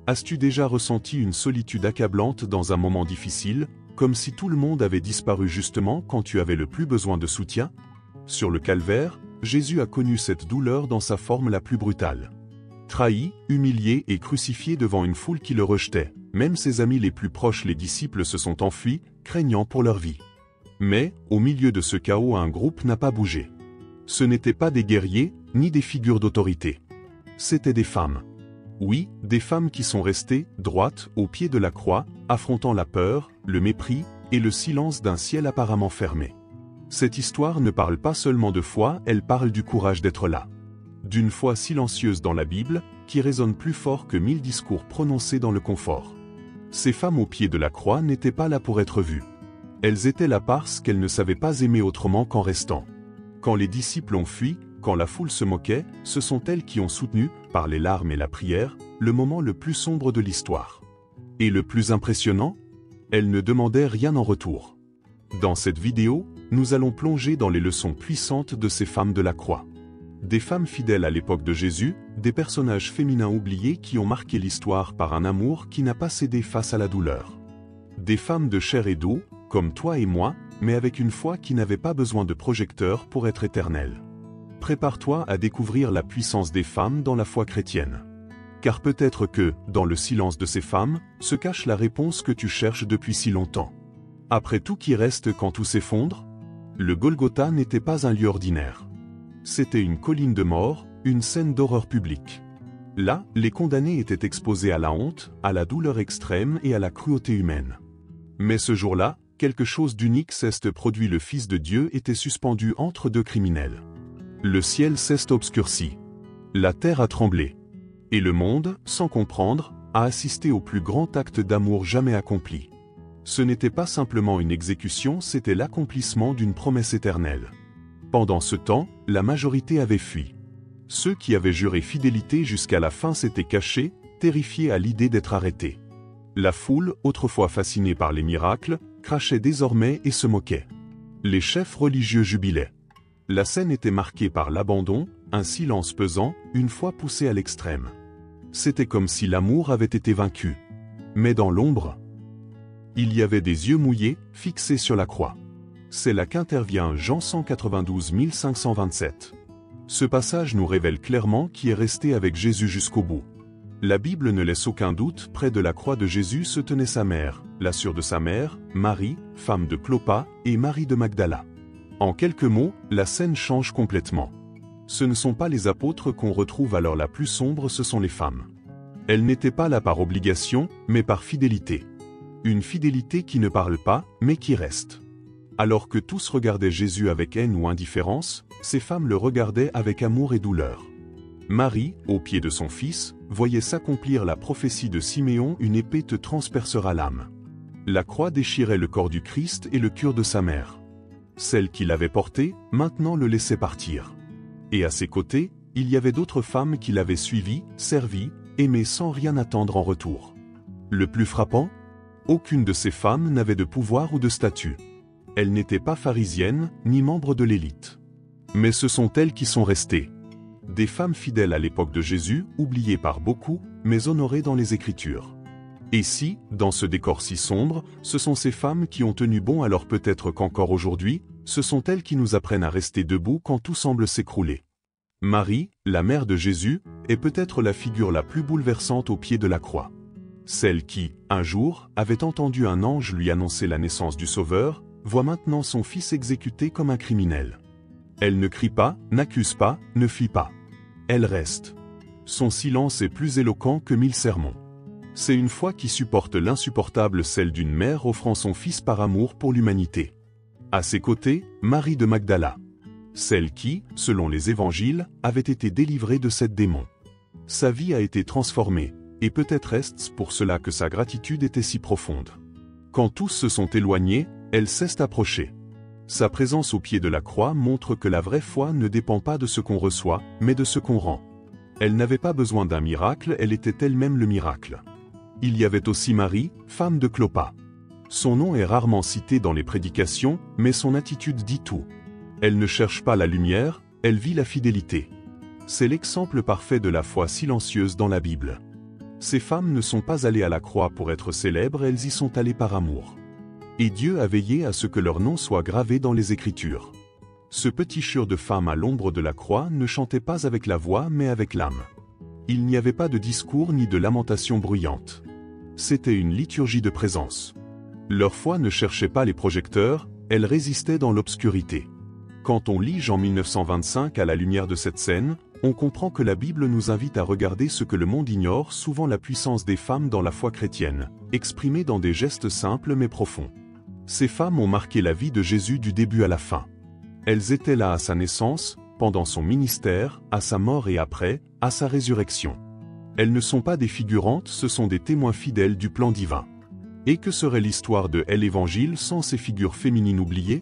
As-tu déjà ressenti une solitude accablante dans un moment difficile, comme si tout le monde avait disparu justement quand tu avais le plus besoin de soutien? Sur le calvaire, Jésus a connu cette douleur dans sa forme la plus brutale. Trahi, humilié et crucifié devant une foule qui le rejetait, même ses amis les plus proches, les disciples, se sont enfuis, craignant pour leur vie. Mais, au milieu de ce chaos, un groupe n'a pas bougé. Ce n'étaient pas des guerriers, ni des figures d'autorité. C'étaient des femmes. Oui, des femmes qui sont restées, droites, au pied de la croix, affrontant la peur, le mépris, et le silence d'un ciel apparemment fermé. Cette histoire ne parle pas seulement de foi, elle parle du courage d'être là. D'une foi silencieuse dans la Bible, qui résonne plus fort que 1000 discours prononcés dans le confort. Ces femmes au pied de la croix n'étaient pas là pour être vues. Elles étaient là parce qu'elles ne savaient pas aimer autrement qu'en restant. Quand les disciples ont fui, quand la foule se moquait, ce sont elles qui ont soutenu, par les larmes et la prière, le moment le plus sombre de l'histoire. Et le plus impressionnant? Elles ne demandaient rien en retour. Dans cette vidéo, nous allons plonger dans les leçons puissantes de ces femmes de la croix. Des femmes fidèles à l'époque de Jésus, des personnages féminins oubliés qui ont marqué l'histoire par un amour qui n'a pas cédé face à la douleur. Des femmes de chair et d'eau, comme toi et moi, mais avec une foi qui n'avait pas besoin de projecteurs pour être éternelle. Prépare-toi à découvrir la puissance des femmes dans la foi chrétienne. Car peut-être que, dans le silence de ces femmes, se cache la réponse que tu cherches depuis si longtemps. Après tout, qui reste quand tout s'effondre? Le Golgotha n'était pas un lieu ordinaire. C'était une colline de mort, une scène d'horreur publique. Là, les condamnés étaient exposés à la honte, à la douleur extrême et à la cruauté humaine. Mais ce jour-là, quelque chose d'unique s'est produit. Le Fils de Dieu était suspendu entre deux criminels. Le ciel s'est obscurci. La terre a tremblé. Et le monde, sans comprendre, a assisté au plus grand acte d'amour jamais accompli. Ce n'était pas simplement une exécution, c'était l'accomplissement d'une promesse éternelle. Pendant ce temps, la majorité avait fui. Ceux qui avaient juré fidélité jusqu'à la fin s'étaient cachés, terrifiés à l'idée d'être arrêtés. La foule, autrefois fascinée par les miracles, crachait désormais et se moquait. Les chefs religieux jubilaient. La scène était marquée par l'abandon, un silence pesant, une foi poussée à l'extrême. C'était comme si l'amour avait été vaincu. Mais dans l'ombre, il y avait des yeux mouillés, fixés sur la croix. C'est là qu'intervient Jean 192 527. Ce passage nous révèle clairement qui est resté avec Jésus jusqu'au bout. La Bible ne laisse aucun doute, près de la croix de Jésus se tenait sa mère, la sœur de sa mère, Marie, femme de Clopas, et Marie de Magdala. En quelques mots, la scène change complètement. Ce ne sont pas les apôtres qu'on retrouve à l'heure la plus sombre, ce sont les femmes. Elles n'étaient pas là par obligation, mais par fidélité. Une fidélité qui ne parle pas, mais qui reste. Alors que tous regardaient Jésus avec haine ou indifférence, ces femmes le regardaient avec amour et douleur. Marie, au pied de son fils, voyait s'accomplir la prophétie de Siméon: une épée te transpercera l'âme. La croix déchirait le corps du Christ et le cœur de sa mère. Celle qui l'avait porté, maintenant le laissait partir. Et à ses côtés, il y avait d'autres femmes qui l'avaient suivi, servi, aimé sans rien attendre en retour. Le plus frappant? Aucune de ces femmes n'avait de pouvoir ou de statut. Elles n'étaient pas pharisiennes, ni membres de l'élite. Mais ce sont elles qui sont restées. Des femmes fidèles à l'époque de Jésus, oubliées par beaucoup, mais honorées dans les Écritures. Et si, dans ce décor si sombre, ce sont ces femmes qui ont tenu bon, alors peut-être qu'encore aujourd'hui, ce sont elles qui nous apprennent à rester debout quand tout semble s'écrouler. Marie, la mère de Jésus, est peut-être la figure la plus bouleversante au pied de la croix. Celle qui, un jour, avait entendu un ange lui annoncer la naissance du Sauveur, voit maintenant son fils exécuté comme un criminel. Elle ne crie pas, n'accuse pas, ne fuit pas. Elle reste. Son silence est plus éloquent que 1000 sermons. C'est une foi qui supporte l'insupportable, celle d'une mère offrant son fils par amour pour l'humanité. À ses côtés, Marie de Magdala. Celle qui, selon les évangiles, avait été délivrée de cette démon. Sa vie a été transformée, et peut-être est-ce pour cela que sa gratitude était si profonde. Quand tous se sont éloignés, elle s'est approchée. Sa présence au pied de la croix montre que la vraie foi ne dépend pas de ce qu'on reçoit, mais de ce qu'on rend. Elle n'avait pas besoin d'un miracle, elle était elle-même le miracle. Il y avait aussi Marie, femme de Clopas. Son nom est rarement cité dans les prédications, mais son attitude dit tout. Elle ne cherche pas la lumière, elle vit la fidélité. C'est l'exemple parfait de la foi silencieuse dans la Bible. Ces femmes ne sont pas allées à la croix pour être célèbres, elles y sont allées par amour. Et Dieu a veillé à ce que leur nom soit gravé dans les Écritures. Ce petit chœur de femmes à l'ombre de la croix ne chantait pas avec la voix mais avec l'âme. Il n'y avait pas de discours ni de lamentation bruyante. C'était une liturgie de présence. Leur foi ne cherchait pas les projecteurs, elle résistait dans l'obscurité. Quand on lit Jean 1925 à la lumière de cette scène, on comprend que la Bible nous invite à regarder ce que le monde ignore, souvent la puissance des femmes dans la foi chrétienne, exprimée dans des gestes simples mais profonds. Ces femmes ont marqué la vie de Jésus du début à la fin. Elles étaient là à sa naissance, pendant son ministère, à sa mort et après, à sa résurrection. Elles ne sont pas des figurantes, ce sont des témoins fidèles du plan divin. Et que serait l'histoire de l'Évangile sans ces figures féminines oubliées?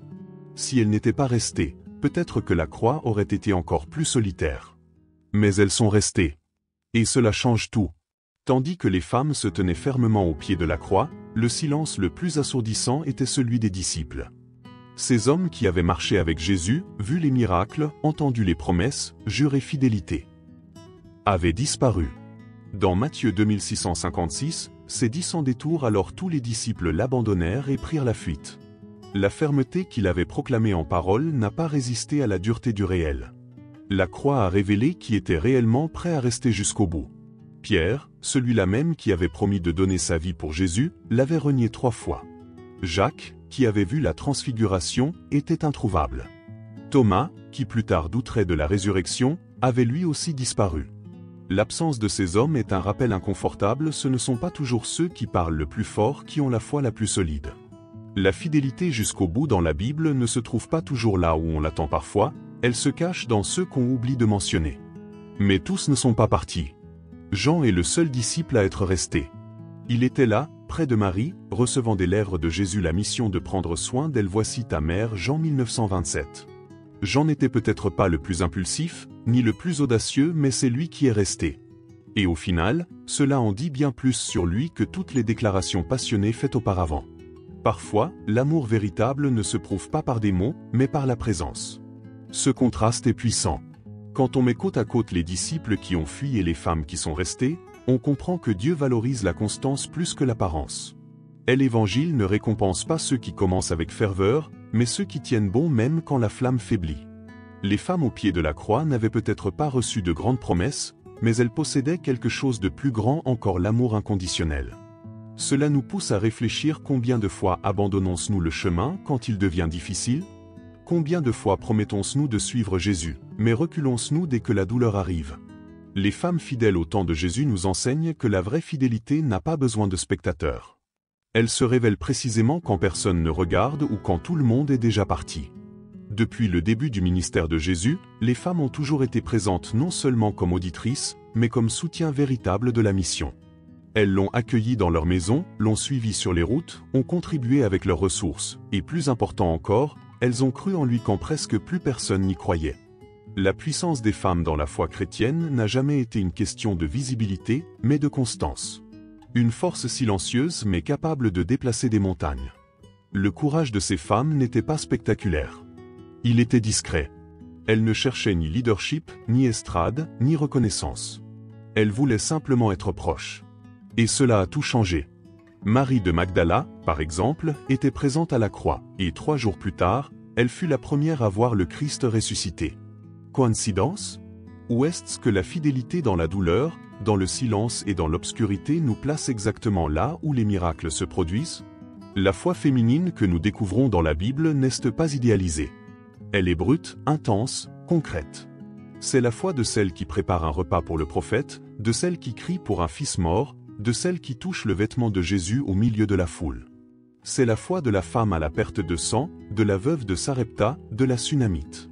Si elles n'étaient pas restées, peut-être que la croix aurait été encore plus solitaire. Mais elles sont restées. Et cela change tout. Tandis que les femmes se tenaient fermement au pied de la croix, le silence le plus assourdissant était celui des disciples. Ces hommes qui avaient marché avec Jésus, vu les miracles, entendu les promesses, juré fidélité, avaient disparu. Dans Matthieu 2656, c'est dit sans détour, alors tous les disciples l'abandonnèrent et prirent la fuite. La fermeté qu'il avait proclamée en parole n'a pas résisté à la dureté du réel. La croix a révélé qui était réellement prêt à rester jusqu'au bout. Pierre, celui-là même qui avait promis de donner sa vie pour Jésus, l'avait renié 3 fois. Jacques, qui avait vu la transfiguration, était introuvable. Thomas, qui plus tard douterait de la résurrection, avait lui aussi disparu. L'absence de ces hommes est un rappel inconfortable, ce ne sont pas toujours ceux qui parlent le plus fort qui ont la foi la plus solide. La fidélité jusqu'au bout dans la Bible ne se trouve pas toujours là où on l'attend parfois, elle se cache dans ceux qu'on oublie de mentionner. Mais tous ne sont pas partis. Jean est le seul disciple à être resté. Il était là, près de Marie, recevant des lèvres de Jésus la mission de prendre soin d'elle. Voici ta mère, Jean 1927. Jean n'était peut-être pas le plus impulsif, ni le plus audacieux, mais c'est lui qui est resté. Et au final, cela en dit bien plus sur lui que toutes les déclarations passionnées faites auparavant. Parfois, l'amour véritable ne se prouve pas par des mots, mais par la présence. Ce contraste est puissant. Quand on met côte à côte les disciples qui ont fui et les femmes qui sont restées, on comprend que Dieu valorise la constance plus que l'apparence. L'Évangile ne récompense pas ceux qui commencent avec ferveur, mais ceux qui tiennent bon même quand la flamme faiblit. Les femmes au pied de la croix n'avaient peut-être pas reçu de grandes promesses, mais elles possédaient quelque chose de plus grand encore, l'amour inconditionnel. Cela nous pousse à réfléchir: combien de fois abandonnons-nous le chemin quand il devient difficile? Combien de fois promettons-nous de suivre Jésus, mais reculons-nous dès que la douleur arrive? Les femmes fidèles au temps de Jésus nous enseignent que la vraie fidélité n'a pas besoin de spectateurs. Elle se révèle précisément quand personne ne regarde ou quand tout le monde est déjà parti. Depuis le début du ministère de Jésus, les femmes ont toujours été présentes non seulement comme auditrices, mais comme soutien véritable de la mission. Elles l'ont accueilli dans leur maison, l'ont suivi sur les routes, ont contribué avec leurs ressources, et plus important encore, elles ont cru en lui quand presque plus personne n'y croyait. La puissance des femmes dans la foi chrétienne n'a jamais été une question de visibilité, mais de constance. Une force silencieuse mais capable de déplacer des montagnes. Le courage de ces femmes n'était pas spectaculaire. Il était discret. Elles ne cherchaient ni leadership, ni estrade, ni reconnaissance. Elles voulaient simplement être proches. Et cela a tout changé. Marie de Magdala, par exemple, était présente à la croix, et 3 jours plus tard, elle fut la première à voir le Christ ressuscité. Coïncidence? Ou est-ce que la fidélité dans la douleur, dans le silence et dans l'obscurité nous place exactement là où les miracles se produisent? La foi féminine que nous découvrons dans la Bible n'est pas idéalisée. Elle est brute, intense, concrète. C'est la foi de celle qui prépare un repas pour le prophète, de celle qui crie pour un fils mort, de celle qui touche le vêtement de Jésus au milieu de la foule. C'est la foi de la femme à la perte de sang, de la veuve de Sarepta, de la Sunamite.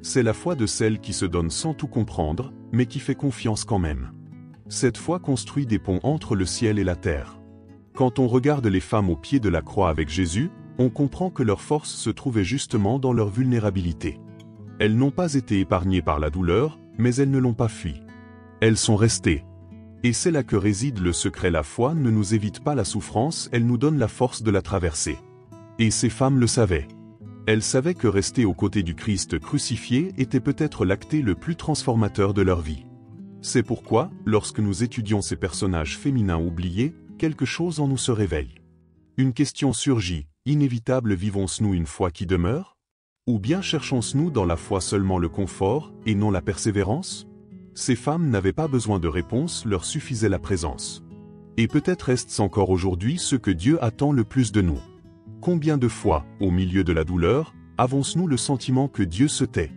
C'est la foi de celle qui se donne sans tout comprendre, mais qui fait confiance quand même. Cette foi construit des ponts entre le ciel et la terre. Quand on regarde les femmes au pied de la croix avec Jésus, on comprend que leur force se trouvait justement dans leur vulnérabilité. Elles n'ont pas été épargnées par la douleur, mais elles ne l'ont pas fui. Elles sont restées. Et c'est là que réside le secret. La foi ne nous évite pas la souffrance, elle nous donne la force de la traverser. Et ces femmes le savaient. Elles savaient que rester aux côtés du Christ crucifié était peut-être l'acte le plus transformateur de leur vie. C'est pourquoi, lorsque nous étudions ces personnages féminins oubliés, quelque chose en nous se réveille. Une question surgit, inévitable: vivons-nous une foi qui demeure? Ou bien cherchons-nous dans la foi seulement le confort, et non la persévérance? Ces femmes n'avaient pas besoin de réponse, leur suffisait la présence. Et peut-être est-ce encore aujourd'hui ce que Dieu attend le plus de nous. Combien de fois, au milieu de la douleur, avons-nous le sentiment que Dieu se tait?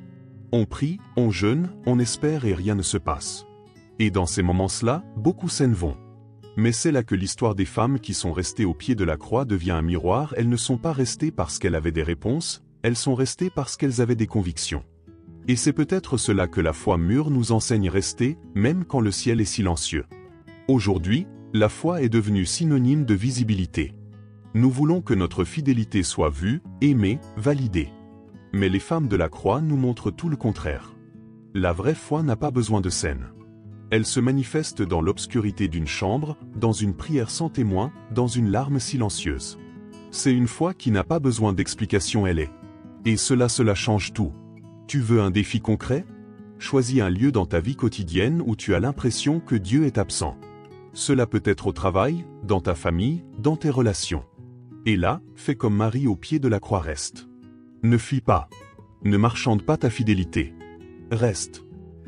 On prie, on jeûne, on espère et rien ne se passe. Et dans ces moments-là, beaucoup s'en vont. Mais c'est là que l'histoire des femmes qui sont restées au pied de la croix devient un miroir. Elles ne sont pas restées parce qu'elles avaient des réponses, elles sont restées parce qu'elles avaient des convictions. Et c'est peut-être cela que la foi mûre nous enseigne: rester, même quand le ciel est silencieux. Aujourd'hui, la foi est devenue synonyme de visibilité. Nous voulons que notre fidélité soit vue, aimée, validée. Mais les femmes de la croix nous montrent tout le contraire. La vraie foi n'a pas besoin de scène. Elle se manifeste dans l'obscurité d'une chambre, dans une prière sans témoin, dans une larme silencieuse. C'est une foi qui n'a pas besoin d'explication, elle est. Et cela change tout. Tu veux un défi concret? Choisis un lieu dans ta vie quotidienne où tu as l'impression que Dieu est absent. Cela peut être au travail, dans ta famille, dans tes relations. Et là, fais comme Marie au pied de la croix, reste. Ne fuis pas. Ne marchande pas ta fidélité. Reste.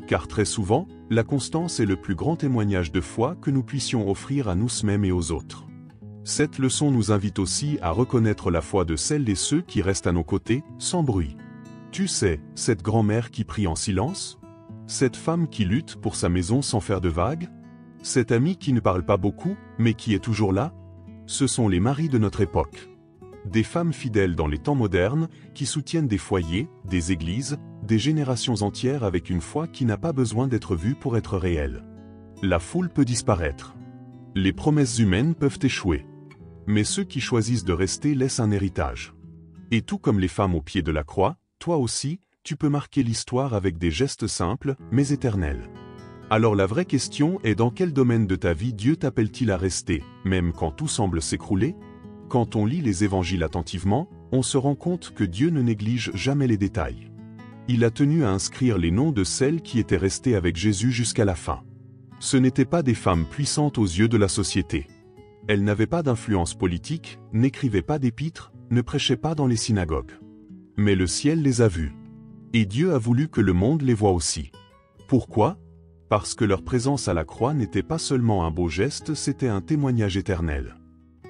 Car très souvent, la constance est le plus grand témoignage de foi que nous puissions offrir à nous-mêmes et aux autres. Cette leçon nous invite aussi à reconnaître la foi de celles et ceux qui restent à nos côtés, sans bruit. Tu sais, cette grand-mère qui prie en silence? Cette femme qui lutte pour sa maison sans faire de vagues? Cet ami qui ne parle pas beaucoup, mais qui est toujours là? Ce sont les maris de notre époque. Des femmes fidèles dans les temps modernes, qui soutiennent des foyers, des églises, des générations entières avec une foi qui n'a pas besoin d'être vue pour être réelle. La foule peut disparaître. Les promesses humaines peuvent échouer. Mais ceux qui choisissent de rester laissent un héritage. Et tout comme les femmes au pied de la croix, toi aussi, tu peux marquer l'histoire avec des gestes simples, mais éternels. Alors la vraie question est: dans quel domaine de ta vie Dieu t'appelle-t-il à rester, même quand tout semble s'écrouler? Quand on lit les évangiles attentivement, on se rend compte que Dieu ne néglige jamais les détails. Il a tenu à inscrire les noms de celles qui étaient restées avec Jésus jusqu'à la fin. Ce n'étaient pas des femmes puissantes aux yeux de la société. Elles n'avaient pas d'influence politique, n'écrivaient pas d'épîtres, ne prêchaient pas dans les synagogues. Mais le ciel les a vues. Et Dieu a voulu que le monde les voie aussi. Pourquoi? Parce que leur présence à la croix n'était pas seulement un beau geste, c'était un témoignage éternel.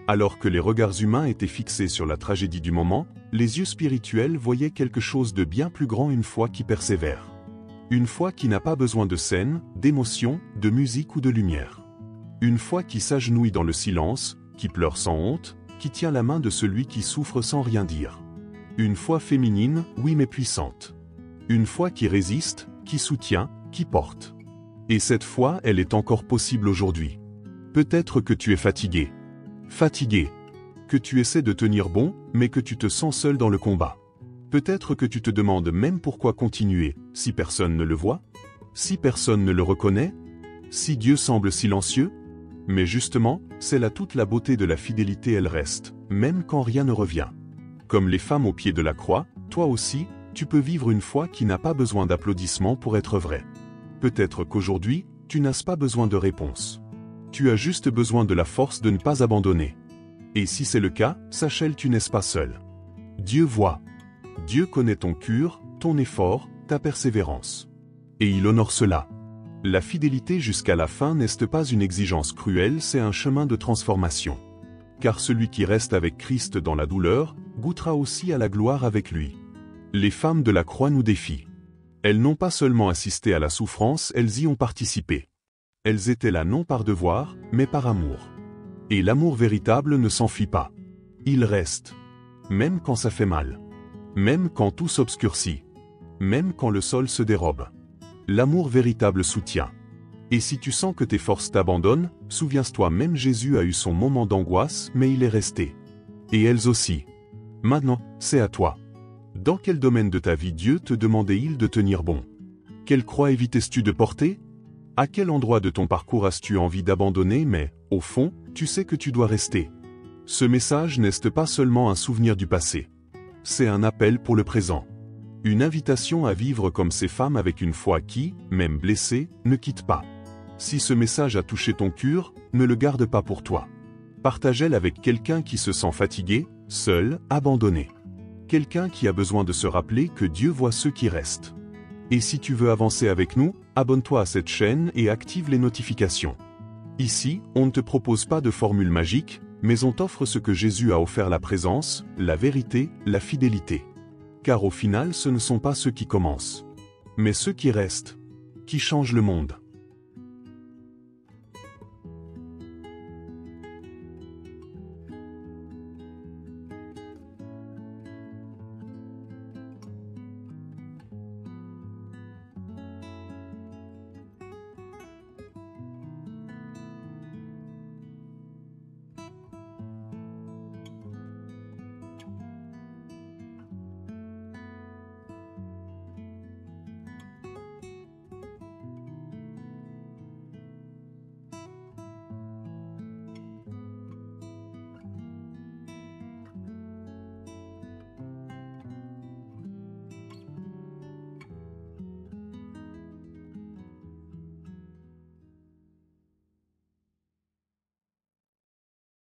Alors que les regards humains étaient fixés sur la tragédie du moment, les yeux spirituels voyaient quelque chose de bien plus grand: une foi qui persévère. Une foi qui n'a pas besoin de scène, d'émotion, de musique ou de lumière. Une foi qui s'agenouille dans le silence, qui pleure sans honte, qui tient la main de celui qui souffre sans rien dire. Une foi féminine, oui mais puissante. Une foi qui résiste, qui soutient, qui porte. Et cette foi, elle est encore possible aujourd'hui. Peut-être que tu es fatigué. Fatigué. Que tu essaies de tenir bon, mais que tu te sens seul dans le combat. Peut-être que tu te demandes même pourquoi continuer, si personne ne le voit, si personne ne le reconnaît, si Dieu semble silencieux. Mais justement, c'est là toute la beauté de la fidélité, elle reste, même quand rien ne revient. Comme les femmes au pied de la croix, toi aussi, tu peux vivre une foi qui n'a pas besoin d'applaudissements pour être vraie. Peut-être qu'aujourd'hui, tu n'as pas besoin de réponse. Tu as juste besoin de la force de ne pas abandonner. Et si c'est le cas, sache-le, tu n'es pas seul. Dieu voit. Dieu connaît ton cœur, ton effort, ta persévérance. Et il honore cela. La fidélité jusqu'à la fin n'est pas une exigence cruelle, c'est un chemin de transformation. Car celui qui reste avec Christ dans la douleur, goûtera aussi à la gloire avec lui. Les femmes de la croix nous défient. Elles n'ont pas seulement assisté à la souffrance, elles y ont participé. Elles étaient là non par devoir, mais par amour. Et l'amour véritable ne s'enfuit pas. Il reste. Même quand ça fait mal. Même quand tout s'obscurcit. Même quand le sol se dérobe. L'amour véritable soutient. Et si tu sens que tes forces t'abandonnent, souviens-toi, même Jésus a eu son moment d'angoisse, mais il est resté. Et elles aussi. Maintenant, c'est à toi. Dans quel domaine de ta vie Dieu te demandait-il de tenir bon? Quelle croix évitais-tu de porter? À quel endroit de ton parcours as-tu envie d'abandonner, mais, au fond, tu sais que tu dois rester? Ce message n'est pas seulement un souvenir du passé. C'est un appel pour le présent. Une invitation à vivre comme ces femmes avec une foi qui, même blessée, ne quitte pas. Si ce message a touché ton cœur, ne le garde pas pour toi. Partage-le avec quelqu'un qui se sent fatigué, seul, abandonné. Quelqu'un qui a besoin de se rappeler que Dieu voit ceux qui restent. Et si tu veux avancer avec nous, abonne-toi à cette chaîne et active les notifications. Ici, on ne te propose pas de formule magique, mais on t'offre ce que Jésus a offert: la présence, la vérité, la fidélité. Car au final, ce ne sont pas ceux qui commencent, mais ceux qui restent, qui changent le monde.